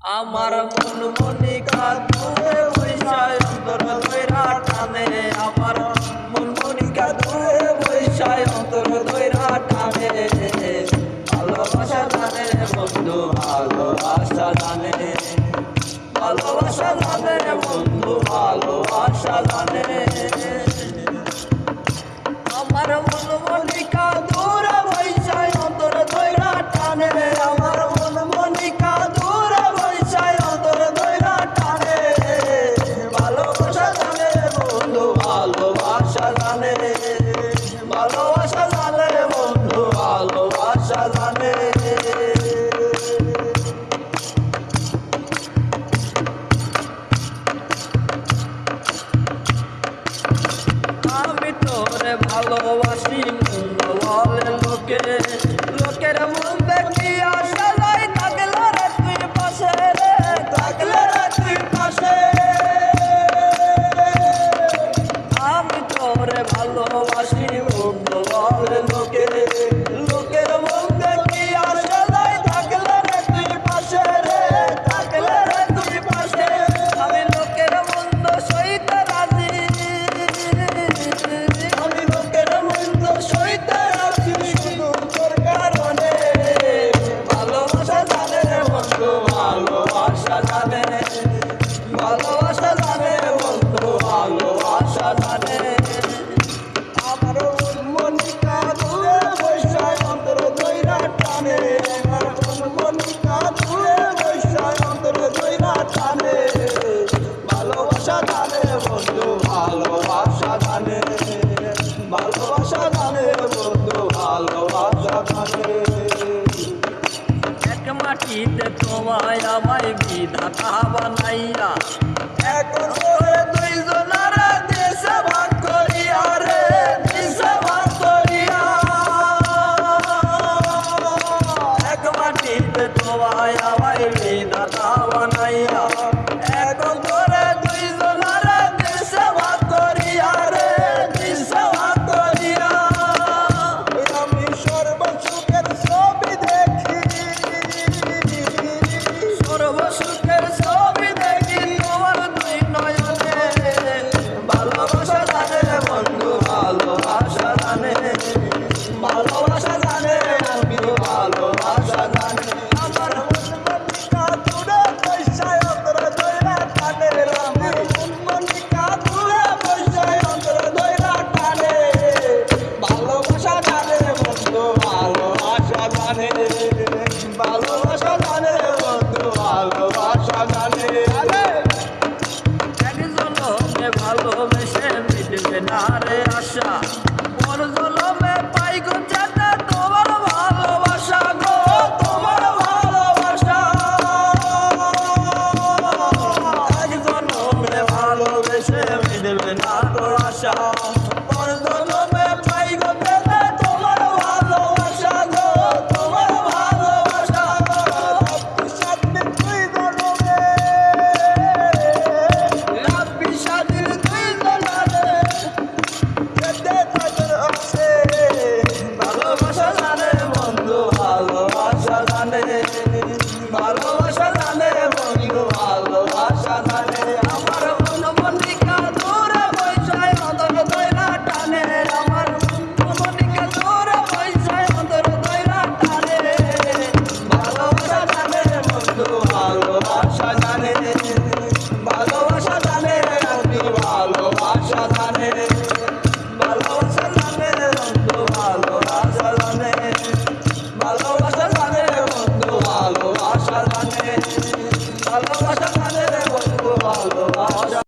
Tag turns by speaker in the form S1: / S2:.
S1: আমার মন মনিকা দূরে বৈশায় অন্তর দৈরা টানে, আমার মন মনিকা দূরে বৈশায় অন্তর দৈরা টানে। ভালোবাসা জানে রে বন্ধু, ভালোবাসা জানে, ভালোবাসা জানে রে বন্ধু, ভালোবাসা জানে। আমার মন মনিকা দূরে বৈশায় অন্তর দৈরা টানে, আমার মন মনিকা দূরে বৈশায় অন্তর দৈরা টানে। ভালোবাসা জানে বন্ধু, ভালোবাসা জানে, ভালোবাসা জানে বন্ধু, ভালোবাসা জানে। আমি তোরে ভালোবাসি মন্দ বলে লোকে, লোকের মন দেখি আসে নাই, থাকলে রে তুই পাশে রে, থাকলে রে তুই পাশে। আমি তোরে ভালোবাসি মন্দ বলে লোকে, লোকের মন দেখি আসে নাই, থাকলে রে তুই পাশে রে, থাকলে রে তুই পাশে। আমি লোকের মন্দ সইতে রাজি, আমি লোকের মন্দ সইতে রাজি শুধু তোর কারণে। ভালোবাসা জানে রে বন্ধু, ভালোবাসা জানে, ভালোবাসা জানে বন্ধু, ভালোবাসা জানে। আমার মন মনিকা দূরে বৈশায় অন্তর দৈরা টানে, আমার মন মনিকা দূরে বৈশায় অন্তর দৈরা টানে। ভালোবাসা জানে বন্ধু, ভালোবাসা জানে, ভালোবাসা জানে বন্ধু, ভালোবাসা জানে। এক মাটিতে তোমায় আমায় বিধাতা বানাইয়া, এখন করে দুইজনারে দেশে ভাগ করিয়া রে, দেশে ভাগ করিয়া। এক মাটিতে তোমায় আমায় বিধাতা বানাইয়া, এখন করে দুইজনারে দেশে ভাগ করিয়া রে, দেশে ভাগ করিয়া। আমি সর্বসুখের ছবি দেখি, সর্বসুখের ছবি দেখি তোমার দুই নয়নে। ভালোবাসা জানে বন্ধু, ভালোবাসা জানে, ভালোবাসা জানে বন্ধু, ভালোবাসা জানে। আমার মন মনিকা দূরে বৈশায় অন্তর দৈরা টানে, আমার মন মনিকা দূরে বৈশায় অন্তর দৈরা টানে। ভালোবাসা জানে বন্ধু, ভালোবাসা জানে, ভালোবাসা জানে বন্ধু, ভালোবাসা জানে। এক জনমে ভালোবেসে মিটবে না রে আশা, পর জনমে পাই গো যেতে তোমার ভালোবাসা গো, তোমার ভালোবাসা। এক জনমে ভালোবেসে মিটবে না তোর আশা, পর জনমে পাই গো যেতে তোমার ভালোবাসা গো, তোমার ভালোবাসা। সাতদিন তুই জনমে, রাব্বি সাদিন তুই জনমে, যেতে তোর আসে। ভালোবাসা জানে বন্ধু, ভালোবাসা জানে, ভালোবাসা জানে বন্ধু, ভালোবাসা জানে। আমার মন মনিকা দূরে বৈশায় অন্তর দৈরা টানে, আমার মন মনিকা দূরে বৈশায় অন্তর দৈরা টানে। ভালোবাসা জানে বন্ধু, ভালোবাসা জানে, ভালোবাসা জানে আপনি, ভালোবাসা জানে, ভালোবাসা জানে বন্ধু, ভালোবাসা জানে, ভালোবাসা জানে বন্ধু, ভালোবাসা জানে।